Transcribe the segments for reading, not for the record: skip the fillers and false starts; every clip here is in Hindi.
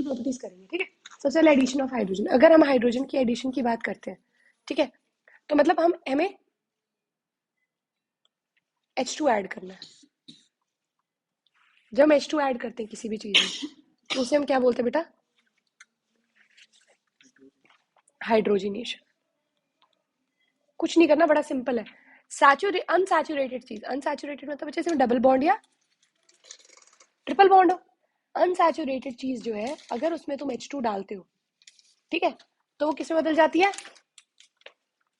प्रॉपर्टीज करेंगे, ठीक है। सबसे पहले एडिशन ऑफ हाइड्रोजन। अगर हम हाइड्रोजन की एडिशन की बात करते हैं, ठीक है, तो मतलब हमें H2 ऐड करना है। जब हम H2 ऐड करते हैं किसी भी चीज में तो उसे हम क्या बोलते हैं बेटा? हाइड्रोजिनेशन। कुछ नहीं करना, बड़ा सिंपल है। अनसैचुरेटेड चीज, अनसैचुरेटेड मतलब जैसे डबल बॉन्ड या ट्रिपल बॉन्ड हो। अनसैचुरेटेड चीज जो है, अगर उसमें तुम H2 डालते हो, ठीक है, तो वो किस में बदल जाती है?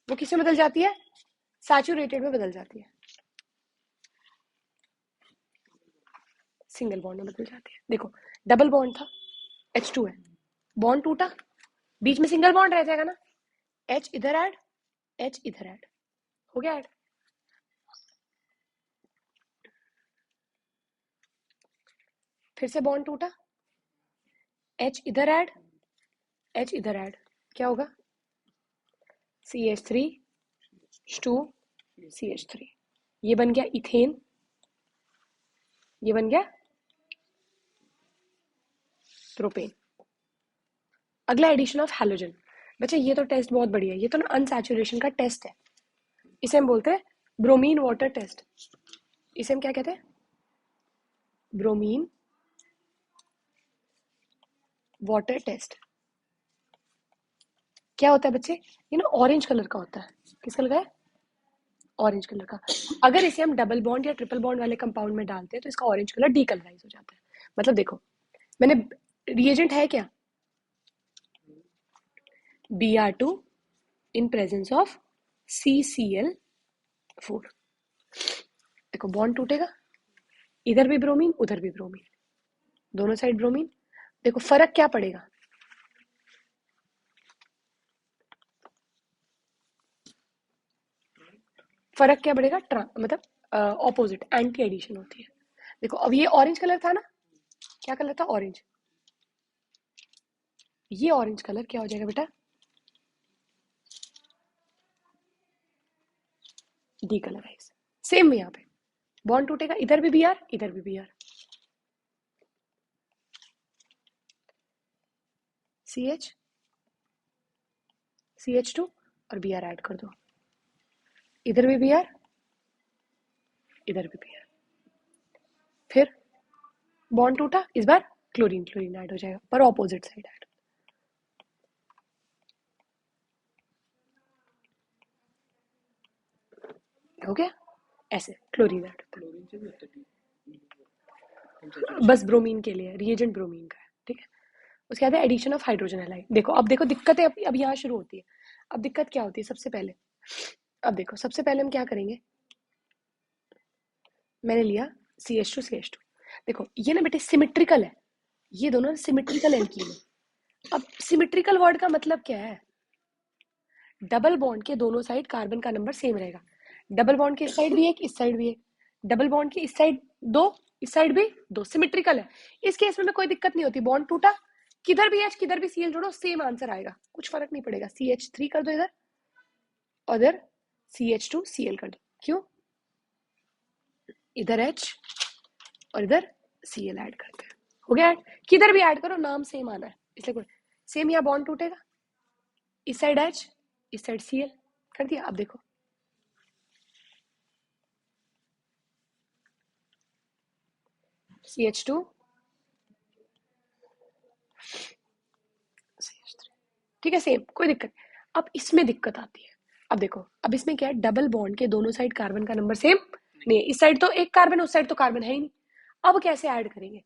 वो किस में बदल जाती है? सैचुरेटेड में बदल जाती है, सिंगल बॉन्ड में बदल जाती है। देखो, डबल बॉन्ड था, H2 है, बॉन्ड टूटा, बीच में सिंगल बॉन्ड रह जाएगा ना, H इधर ऐड, H इधर ऐड, हो गया ऐड। फिर से बॉन्ड टूटा, H इधर ऐड, H इधर ऐड, क्या होगा? CH3 H2 CH3, ये बन गया इथेन, ये बन गया प्रोपेन। अगला एडिशन ऑफ हैलोजन। बच्चे ये तो टेस्ट बहुत बढ़िया है, ये तो ना अनसैचुरेशन का टेस्ट है। इसे हम बोलते हैं ब्रोमीन वाटर टेस्ट। इसे हम क्या कहते हैं? Bromine water test. क्या होता है बच्चे? ये ना ऑरेंज कलर का होता है। किस कलर का है? ऑरेंज कलर का। अगर इसे हम डबल बॉन्ड या ट्रिपल बॉन्ड वाले कंपाउंड में डालते हैं तो इसका ऑरेंज कलर डीकलराइज हो जाता है। मतलब देखो, मैंने रिएजेंट है क्या? Br2 in presence of CCl4। देखो बॉन्ड टूटेगा, इधर भी ब्रोमीन उधर भी ब्रोमीन, दोनों साइड ब्रोमीन। देखो फर्क क्या पड़ेगा? फर्क क्या पड़ेगा? मतलब ऑपोजिट, एंटी एडिशन होती है। देखो अब ये ऑरेंज कलर था ना, क्या कलर था? ऑरेंज। ये ऑरेंज कलर क्या हो जाएगा बेटा? डीकलराइज। सेम यहाँ पे बॉन्ड टूटेगा, इधर भी Br इधर भी Br, CH CH2 और Br ऐड कर दो, इधर भी Br इधर भी Br। फिर बॉन्ड टूटा, इस बार क्लोरीन क्लोरीन ऐड हो जाएगा, पर ऑपोजिट साइड ऐड। हो गया ऐसे, क्लोरीन ऐड होता है। बस ब्रोमीन के लिए, रिएजेंट ब्रोमीन का है, ठीक है। उसके बाद है एडिशन ऑफ हाइड्रोजन हैलाइड। देखो अब देखो दिक्कत है, अब यहाँ शुरू होती है। अब दिक्कत क्या होती है? सबसे पहले, अब देखो सबसे पहले हम क्या करेंगे? मैंने लिया CH2 CH2। देखो ये ना बेटे सिमेट्रिकल है, ये दोनों सिमेट्रिकल एल्कीन है। अब सिमेट्रिकल वर्ड का मतलब क्या है? डबल बॉन्ड के दोनों साइड कार्बन का नंबर सेम रहेगा। डबल बॉन्ड के इस साइड भी एक, इस साइड भी एक, डबल बॉन्ड के इस साइड दो, इस साइड भी दो, सिमेट्रिकल है। इस केस में कोई दिक्कत नहीं होती, बॉन्ड टूटा, किधर भी H किधर भी Cl जोड़ो, सेम आंसर आएगा, कुछ फर्क नहीं पड़ेगा। CH3 कर दो इधर, और इधर CH2 Cl कर दो। क्यों? इधर H और इधर Cl ऐड करते हैं, हो गया ऐड। किधर भी ऐड करो नाम सेम आना है, इसलिए कोई सेम। यहाँ बॉन्ड टूटेगा, इस साइड H इस साइड Cl कर दिया। अब देखो CH2 CH3, ठीक है, सेम, कोई दिक्कत। अब इसमें दिक्कत आती है। अब देखो, अब इसमें क्या है? डबल बॉन्ड के दोनों साइड कार्बन का नंबर सेम नहीं है, इस साइड तो एक कार्बन, उस साइड तो कार्बन है ही नहीं। अब कैसे ऐड करेंगे?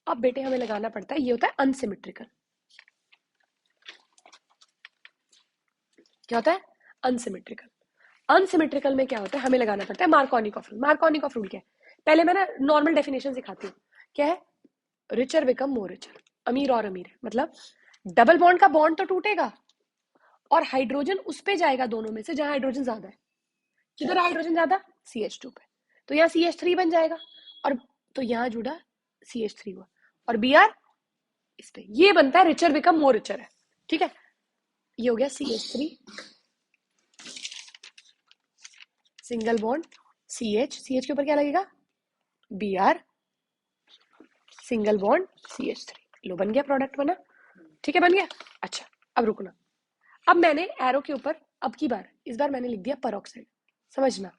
अब बेटे हमें लगाना पड़ता है, ये होता है अनसिमेट्रिकल। क्या होता है? अनसिमेट्रिकल। अनसिमेट्रिकल में क्या होता है? हमें लगाना पड़ता है Markovnikov of rule. Markovnikov of rule क्या है? पहले मैं ना नॉर्मल डेफिनेशन सिखाती हूँ। क्या है? रिचर बिकम मोर रिचर, अमीर और अमीर है। मतलब डबल बॉन्ड का बॉन्ड तो टूटेगा और हाइड्रोजन उस पे जाएगा दोनों में से जहां हाइड्रोजन ज्यादा है। किधर हाइड्रोजन ज्यादा? CH2 पे, तो यहाँ CH3 बन जाएगा, और तो यहाँ जुड़ा CH3 हुआ, और Br इस पे, ये बनता है रिचर बिकम मोर रिचर है, ठीक है। ये हो गया CH3 सिंगल बॉन्ड CH के ऊपर क्या लगेगा? Br सिंगल बॉन्ड CH3, लो बन गया, प्रोडक्ट बना, ठीक है बन गया। अच्छा अब रुकना, अब मैंने एरो के ऊपर अब की बार इस बार मैंने लिख दिया परऑक्साइड। समझना,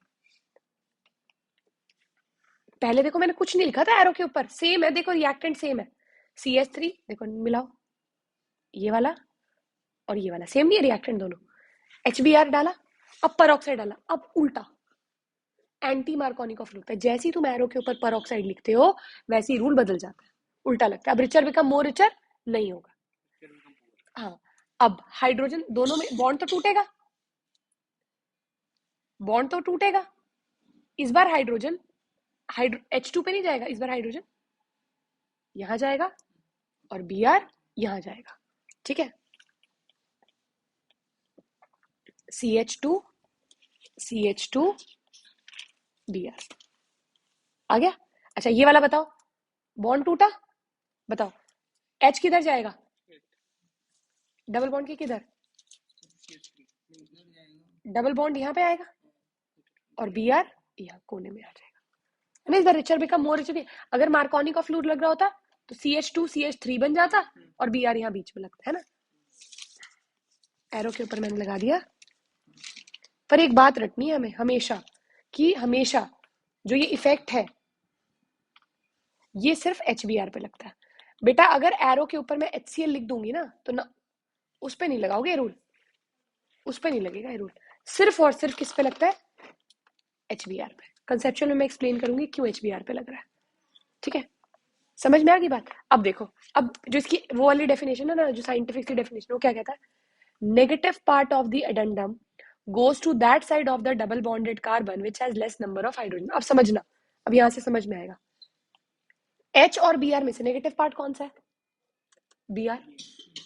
पहले देखो मैंने कुछ नहीं लिखा था एरो के ऊपर, सेम है देखो, रिएक्टेंट सेम है। CH3 देखो मिलाओ, ये वाला और ये वाला सेम नहीं है रिएक्टेंट दोनों। HBr डाला, अब परऑक्साइड डाला, अब उल्टा एंटी मार्कोनिकॉफ रूल पे, जैसे ही तुम एरो के ऊपर परऑक्साइड लिखते हो वैसे ही रूल बदल जाता है, उल्टा लगता है। अब रिचर बिकम मोर रिचर नहीं होगा। हाँ, अब हाइड्रोजन दोनों में बॉन्ड तो टूटेगा, बॉन्ड तो टूटेगा। इस बार हाइड्रोजन H2 पे नहीं जाएगा, इस बार हाइड्रोजन यहां जाएगा और Br यहां जाएगा, ठीक है। CH2 CH2 Br आ गया। अच्छा ये वाला बताओ, बॉन्ड टूटा, बताओ H किधर जाएगा, डबल बॉन्ड के किधर, डबल बॉन्ड यहाँ पे आएगा और Br यहाँ कोने में आ जाएगा। इस बार रिचर बिकम मोर रिचर, अगर मार्कोनिक फ्लूइड लग रहा होता तो CH2 CH3 बन जाता और Br यहाँ बीच में लगता है ना। एरो के ऊपर मैंने लगा दिया, पर एक बात रखनी है हमें हमेशा, कि हमेशा जो ये इफेक्ट है ये सिर्फ HBr पे लगता है। बेटा अगर एरो के ऊपर मैं HCl लिख दूंगी ना तो ना उस पे नहीं लगाओगे रूल, उस पे नहीं लगेगा ये रूल, सिर्फ और सिर्फ किस पे लगता है, HBr पे। कंसेप्चुअल में मैं एक्सप्लेन करूंगी क्यों HBr पे लग रहा है, ठीक है। समझ में आ गई बात। अब देखो, अब जो इसकी वो वाली डेफिनेशन है ना, जो साइंटिफिक सी डेफिनेशन, वो क्या कहता है, negative part of the addendum goes to that side of the double bonded carbon which has less number of hydrogen। अब समझना, अब यहां से समझ में आएगा, H और Br में से नेगेटिव पार्ट कौन सा है, Br।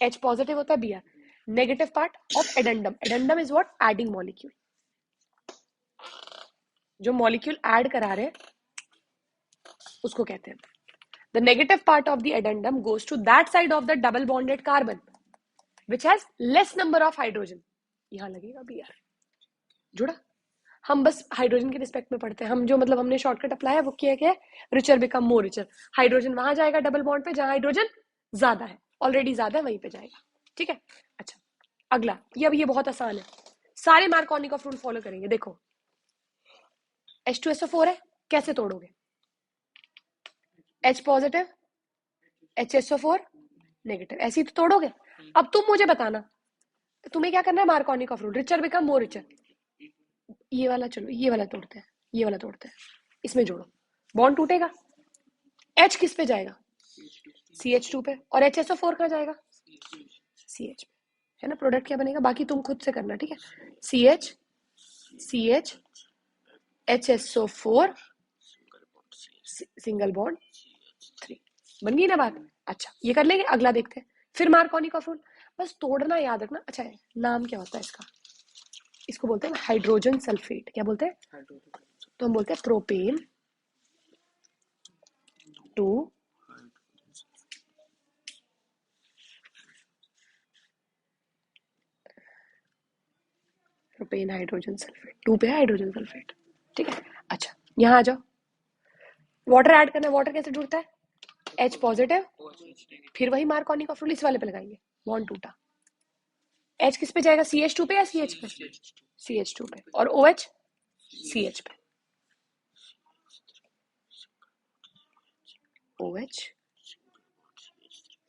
H पॉजिटिव होता है, Br negative part of addendum. Addendum is what, adding molecule, जो मॉलिक्यूल ऐड करा रहे उसको कहते हैं। The negative part of the addendum goes to that side of the double bonded carbon which has less number of hydrogen. यहां लगेगा Br, जुड़ा। हम बस हाइड्रोजन के रिस्पेक्ट में पढ़ते हैं, हम जो मतलब हमने शॉर्टकट अप्लाई है वो क्या है, richer become more richer. Hydrogen वहां जाएगा डबल बॉन्ड पे जहां हाइड्रोजन ज्यादा है, ऑलरेडी ज्यादा है वहीं पे जाएगा, ठीक है। अच्छा अगला, ये अब ये बहुत आसान है, सारे मार्कोनिक ऑफ रूल फॉलो करेंगे। देखो H2SO4 है, कैसे तोड़ोगे, H पॉजिटिव HSO4 नेगेटिव, ऐसे ही तो तोड़ोगे। अब तुम मुझे बताना तुम्हें क्या करना है, Markovnikov of rule, richer become more richer. ये वाला चलो, ये वाला तोड़ते हैं, ये वाला तोड़ते हैं, इसमें जोड़ो, बॉन्ड टूटेगा। H किस पे जाएगा, CH2 पे, और HSO4 कहाँ जाएगा, CH पे, है ना। प्रोडक्ट क्या बनेगा, बाकी तुम खुद से करना, ठीक है। CH HSO4 सिंगल बॉन्ड 3, बन गई ना बात। अच्छा ये कर लेंगे, अगला देखते हैं। फिर मार्कोनिक ऑफ रूल, बस तोड़ना याद रखना। अच्छा है, नाम क्या होता है इसका, इसको बोलते हैं हाइड्रोजन सल्फेट। क्या बोलते हैं, तो हम बोलते हैं प्रोपेन 2 प्रोपेन हाइड्रोजन सल्फेट, 2 पे है हाइड्रोजन सल्फेट, ठीक है। अच्छा यहाँ आ जाओ, वाटर ऐड करना है, वाटर कैसे जुड़ता है, H पॉजिटिव, फिर वही मार्कोनिक ऑफ रूल इस वाले पे लगाएंगे, बॉन्ड टूटा। H किस पे जाएगा, CH2 पे या CH पे, CH2 पे, और OH CH पे, OH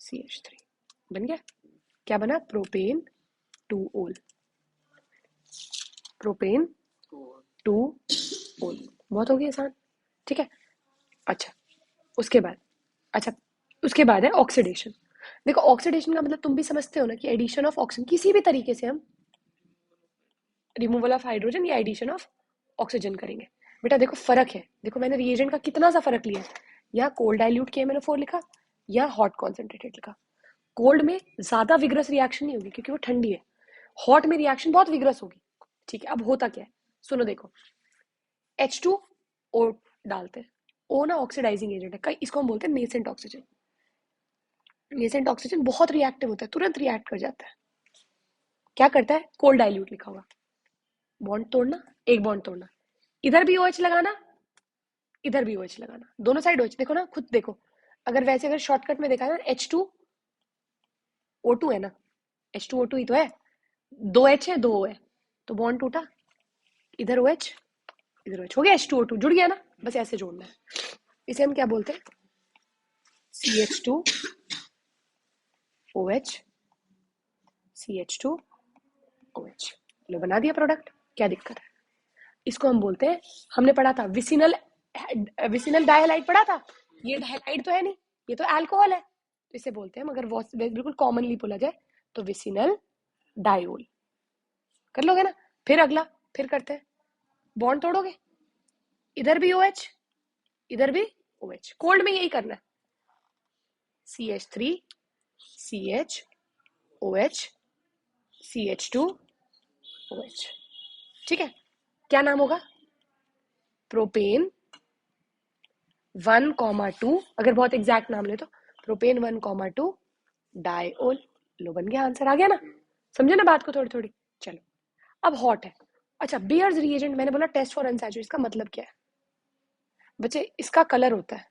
CH3 बन गया। क्या बना, प्रोपेन 2 ओल, प्रोपेन 2 ओल, बहुत हो गया आसान, ठीक है। अच्छा उसके बाद, अच्छा उसके बाद है ऑक्सीडेशन। देखो ऑक्सीडेशन का मतलब तुम भी समझते हो ना, कि एडिशन ऑफ ऑक्सीजन, किसी भी तरीके से हम रिमूवल ऑफ हाइड्रोजन या एडिशन ऑफ ऑक्सीजन करेंगे। बेटा देखो फर्क है, देखो मैंने रिएजेंट का कितना सा फर्क लिया, यहाँ कोल्ड डाइल्यूट KMnO4 लिखा, या हॉट कॉन्सेंट्रेटेड लिखा। कोल्ड में ज्यादा विग्रस रिएक्शन नहीं होगी क्योंकि वो ठंडी है, हॉट में रिएक्शन बहुत विग्रस होगी, ठीक है। अब होता क्या है, सुनो देखो, H2O डालते हैं, O ना ऑक्सीडाइजिंग एजेंट है, कई इसको हम बोलते हैं नेसेंट ऑक्सीजन। नेसेंट ऑक्सीजन बहुत रिएक्टिव होता है, तुरंत रिएक्ट कर जाता है। क्या करता है, कोल्ड डाइल्यूट लिखा होगा, बॉन्ड तोड़ना, एक बॉन्ड तोड़ना, इधर भी OH लगाना, इधर भी OH लगाना, दोनों साइड OH। देखो ना खुद देखो, अगर वैसे अगर शॉर्टकट में देखा ना, H2 O2 है ना, H2O2 ही तो है, 2H है 2O है, तो बॉन्ड टूटा, इधर OH इधर OH, हो गया H2O2 जुड़ गया ना, बस ऐसे जोड़ना है। इसे हम क्या बोलते हैं, CH2OH CH2OH। लो बना दिया प्रोडक्ट, क्या दिक्कत है। इसको हम बोलते हैं, हमने पढ़ा था विसिनल विसिनल डाइहैलाइड पढ़ा था, ये डाइहैलाइड तो है नहीं, ये तो अल्कोहल है, तो इसे बोलते हैं, मगर बिल्कुल कॉमनली बोला जाए तो विसिनल डायोल। कर लोगे ना, फिर अगला, फिर करते हैं, बॉन्ड तोड़ोगे, इधर भी OH इधर भी OH, कोल्ड में यही करना है, CH3 CH OH CH2OH, ठीक है। क्या नाम होगा, प्रोपेन 1,2, अगर बहुत एग्जैक्ट नाम ले तो प्रोपेन 1,2 डायोल। लो बन गया, आंसर आ गया ना, समझे ना बात को थोड़ी थोड़ी। चलो अब हॉट है, अच्छा बियर्स रिएजेंट, मैंने बोला टेस्ट फॉर अनसैचुरेशन, इसका मतलब क्या है बच्चे, इसका कलर होता है,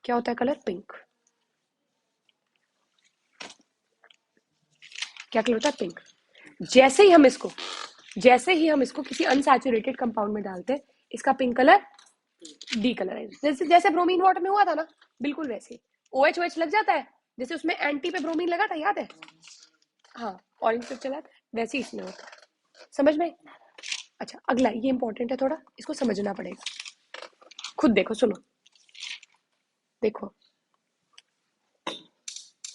क्या होता है कलर, पिंक। क्या कलर होता है, पिंक। जैसे ही हम इसको किसी अनसैचुरेटेड कंपाउंड में डालते हैं, इसका पिंक कलर डीकलराइज, जैसे जैसे ब्रोमीन वाटर में हुआ था ना, बिल्कुल वैसे। OH OH लग जाता है, जैसे उसमें एंटी पे ब्रोमीन लगा था, याद है, हाँ ऑरेंज पे चला था, वैसे ही इसमें होता है, समझ में। अच्छा अगला, ये इंपॉर्टेंट है थोड़ा, इसको समझना पड़ेगा, खुद देखो सुनो, देखो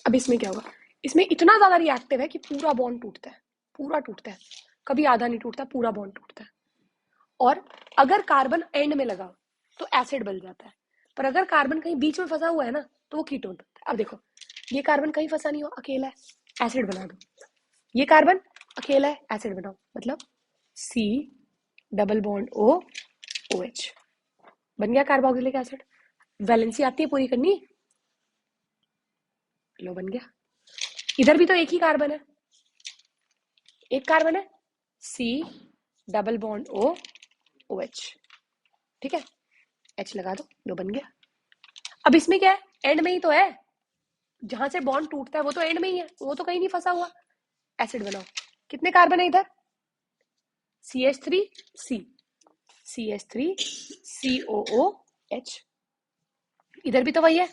अब इसमें क्या होगा, इसमें इतना ज्यादा रिएक्टिव है कि पूरा बॉन्ड टूटता है, पूरा टूटता है, कभी आधा नहीं टूटता, पूरा बॉन्ड टूटता है। और अगर कार्बन एंड में लगा तो एसिड बन जाता है, पर अगर कार्बन कहीं बीच में फंसा हुआ है ना, तो वो कीटोन बनता है। अब देखो, ये कार्बन कहीं फंसा नहीं हो, अकेला है, एसिड बना दो, ये कार्बन अकेला है, एसिड बनाओ, मतलब C डबल बॉन्ड OH, बन गया कार्बोक्सिलिक एसिड। वैलेंसी आती है पूरी करनी, लो बन गया। इधर भी तो एक ही कार्बन है, एक कार्बन है, C डबल बॉन्ड OH, ठीक है, H लगा दो, लो बन गया। अब इसमें क्या है, एंड में ही तो है, जहां से बॉन्ड टूटता है वो तो एंड में ही है, वो तो कहीं नहीं फंसा हुआ। एसिड बनाओ, कितने कार्बन है इधर, CH3C CH3COOH, इधर भी तो वही है,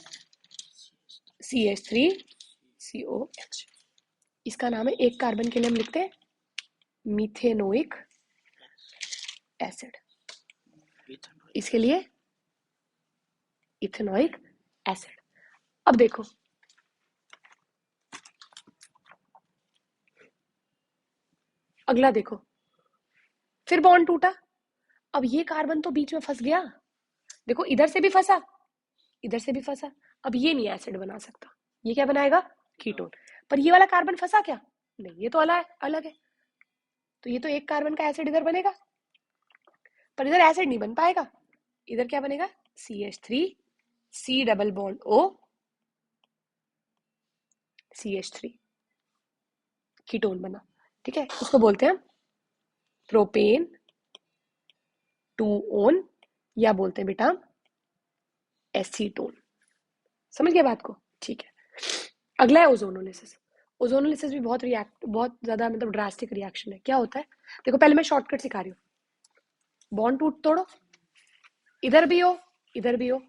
CH3COH। इसका नाम है, एक कार्बन के लिए हम लिखते हैं मीथेनोइक एसिड, इसके लिए इथेनोइक एसिड। अब देखो, अगला देखो, फिर बॉन्ड टूटा, अब ये कार्बन तो बीच में फंस गया, देखो इधर से भी फंसा, इधर से भी फंसा, अब ये नहीं एसिड बना सकता, ये क्या बनाएगा, कीटोन। पर ये वाला कार्बन फंसा क्या, नहीं, ये तो अलग है, तो ये तो एक कार्बन का एसिड इधर बनेगा, पर इधर एसिड नहीं बन पाएगा, इधर क्या बनेगा, CH3C double bond O CH3, ketone बना, ठीक है, उसको बोलते हैं प्रोपेन 2 ओन, या बोलते हैं बेटा एसीटोन। समझ गए बात को, ठीक है। अगला है ओजोनोलिसिस। ओजोनोलिसिस भी बहुत ज्यादा मतलब ड्रास्टिक रिएक्शन है। क्या होता है, देखो पहले मैं शॉर्टकट सिखा रही हूँ, बॉन्ड टूट तोड़ो, इधर भी हो इधर भी हो,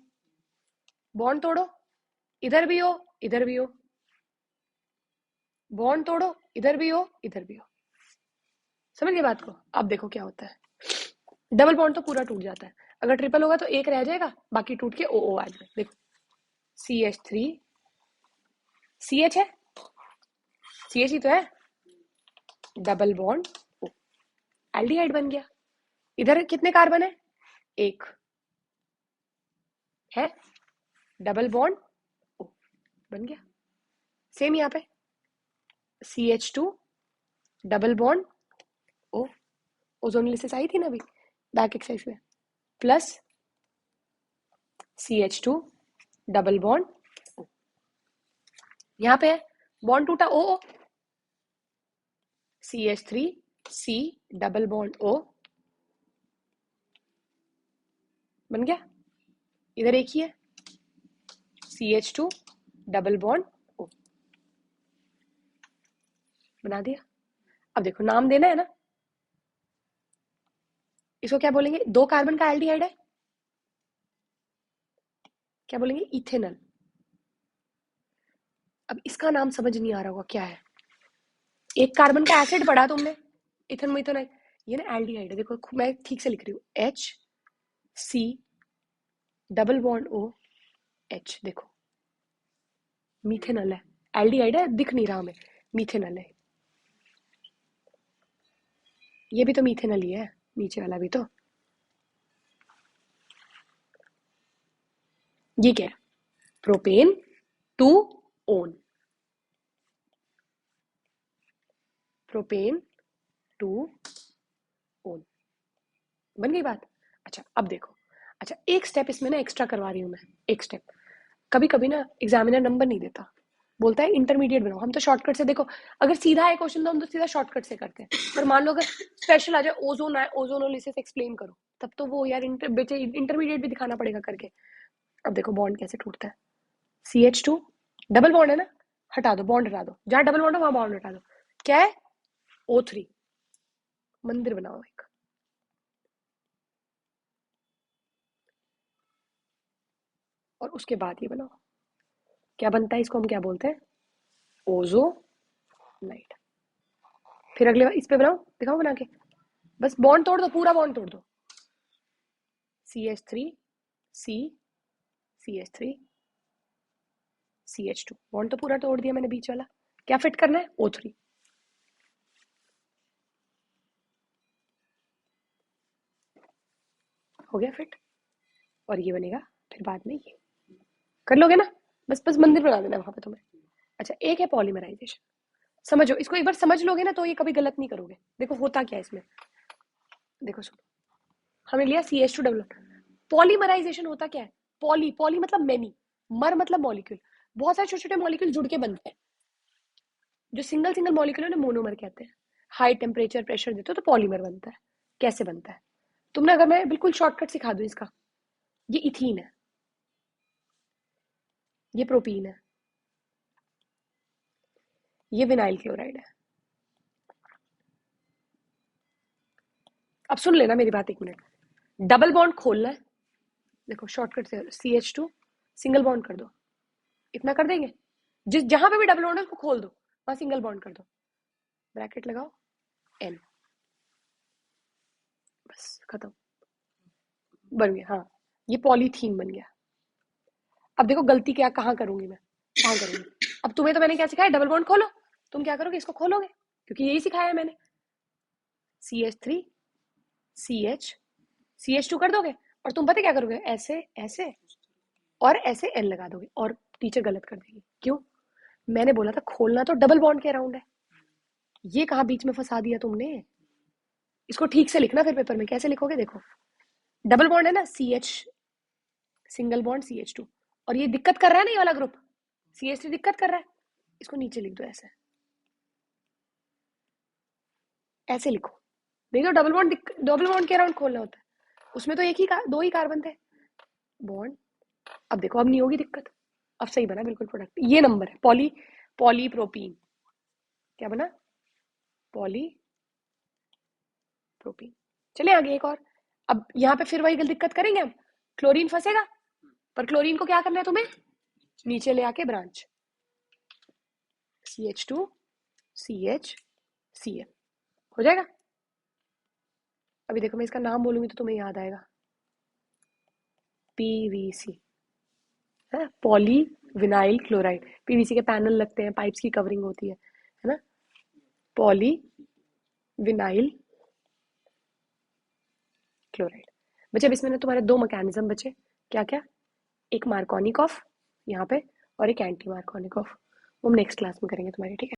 बॉन्ड तोड़ो, इधर भी हो इधर भी हो, बॉन्ड तोड़ो, इधर भी हो इधर भी हो, समझ गए बात को। अब देखो क्या होता है, डबल बॉन्ड तो पूरा टूट जाता है, अगर ट्रिपल होगा तो एक रह जाएगा, बाकी टूट के OO आ जाए, देखो CH3 CH है, CH ही तो है, डबल बॉन्ड O, एल्डिहाइड बन गया। इधर कितने कार्बन है, एक है, डबल बॉन्ड O बन गया। सेम यहाँ पे CH2 double bond O, ozonolysis आई थी ना अभी बैक एक्सरसाइज में, plus CH2 double bond O, यहाँ पे है बॉन्ड टूटा OO, CH3C double bond O बन गया, इधर एक ही है CH2 डबल बॉन्ड O, बना दिया। अब देखो नाम देना है ना, इसको क्या बोलेंगे? 2 कार्बन का एल्डिहाइड है, क्या बोलेंगे? इथेनॉल। अब इसका नाम समझ नहीं आ रहा होगा क्या है। 1 कार्बन का एसिड पढ़ा तुमने, इथेन मिथेनॉल, ये ना एल्डिहाइड है। देखो मैं ठीक से लिख रही हूँ, H C double bond O H। देखो मीथेनॉल है, एल्डिहाइड है, दिख नहीं रहा हमें, मीथेनॉल है। ये भी तो मीथेनॉल ही है, नीचे वाला भी तो। ये क्या है? Propane two own, propane two own, बन गई बात। अच्छा अब देखो, अच्छा एक स्टेप इसमें ना एक्स्ट्रा करवा रही हूँ मैं, एक स्टेप। कभी कभी ना एग्जामिनर नंबर नहीं देता, बोलता है इंटरमीडिएट बनाओ। हम तो शॉर्टकट से, देखो अगर सीधा है क्वेश्चन तो हम तो सीधा शॉर्टकट से करते हैं, पर मान लो अगर स्पेशल आ जाए, ओजोन आए, ओजोनोलिसिस एक्सप्लेन करो, तब तो वो यार इंटरमीडिएट भी दिखाना पड़ेगा करके। अब देखो बॉन्ड कैसे टूटता है, CH2 डबल बॉन्ड है ना, हटा दो, बॉन्ड हटा दो, जहां डबल बॉन्ड है वहां बॉन्ड हटा दो, क्या है? O3। मंदिर बनाओ एक, और उसके बाद ये बनाओ, क्या बनता है? इसको हम क्या बोलते हैं? ओजोनाइट। फिर अगले बार इस पे बनाओ, दिखाओ बना के, बस बॉन्ड तोड़ दो, पूरा बॉन्ड तोड़ दो, CH3 C CH3 CH2, bond तो पूरा तोड़ दिया मैंने बीच वाला, क्या फिट करना है? O3। हो गया फिट, और ये बनेगा फिर बाद में, ये कर लोगे ना, बस बस मंदिर बना देना वहां पे तुम्हें। अच्छा एक है पॉलीमराइजेशन, समझो इसको, एक बार समझ लोगे ना तो ये कभी गलत नहीं करोगे। देखो होता क्या है इसमें, देखो सुनो, हमने लिया CH2 डबल, पॉलीमराइजेशन होता क्या है? पॉली, पॉली मतलब मेनी, मर मतलब मॉलिक्यूल, बहुत सारे छोटे छोटे मॉलिक्यूल जुड़ के बनते हैं। जो सिंगल सिंगल मॉलिक्यूल है ना मोनोमर कहते हैं। हाई टेम्परेचर प्रेशर देते हो तो पॉलीमर बनता है। कैसे बनता है? तुमने, अगर मैं बिल्कुल शॉर्टकट सिखा दूं इसका, ये इथीन है, ये प्रोपीन है, ये विनाइल क्लोराइड है। अब सुन लेना मेरी बात एक मिनट, डबल बॉन्ड खोलना है, देखो शॉर्टकट से CH2 सिंगल बॉन्ड कर दो, इतना कर देंगे, जिस जहां पे भी डबल बॉन्ड है उसको खोल दो, वहां सिंगल बॉन्ड कर दो, ब्रैकेट लगाओ, N, बस खत्म, बन गया। हाँ ये पॉलीथीन बन गया। अब देखो गलती क्या कहाँ करूंगी मैं, कहाँ करूंगी? अब तुम्हें तो मैंने क्या सिखाया, डबल बॉन्ड खोलो, तुम क्या करोगे? इसको खोलोगे, क्योंकि यही सिखाया है मैंने। CH3 CH CH2 कर दोगे, और तुम पता क्या करोगे? ऐसे ऐसे और ऐसे N लगा दोगे, और टीचर गलत कर देगी। क्यों? मैंने बोला था खोलना तो डबल बॉन्ड के अराउंड है, ये कहाँ बीच में फंसा दिया तुमने। इसको ठीक से लिखना फिर पेपर में, कैसे लिखोगे? देखो डबल बॉन्ड है ना, CH सिंगल बॉन्ड CH2, और ये दिक्कत कर रहा है ना, ये वाला ग्रुप CH3 दिक्कत कर रहा है, इसको नीचे लिख दो ऐसे, ऐसे लिखो। देखो डबल बॉन्ड के अराउंड खोलना होता है, उसमें तो एक ही दो ही कार्बन थे, बॉन्ड। अब देखो अब नहीं होगी दिक्कत, अब सही बना बिल्कुल प्रोडक्ट, ये नंबर है पॉली, पॉलीप्रोपीन, क्या बना? Poly propene. चले आगे एक और, अब यहाँ पे फिर वही दिक्कत करेंगे हम, क्लोरीन फंसेगा, पर क्लोरीन को क्या करना है तुम्हें? नीचे ले आके ब्रांच, CH2 CH Cl हो जाएगा। अभी देखो मैं इसका नाम बोलूंगी तो तुम्हें याद आएगा, PVC है, पॉली विनाइल क्लोराइड। PVC के पैनल लगते हैं, पाइप्स की कवरिंग होती है ना, पॉली विनाइल क्लोराइड। बचे अब इसमें ना तुम्हारे 2 मैकेनिज्म बचे, क्या क्या? एक मार्कोनिकॉफ यहाँ पे, और एक एंटी मार्कोनिकॉफ, वो हम नेक्स्ट क्लास में करेंगे तुम्हारे, ठीक है?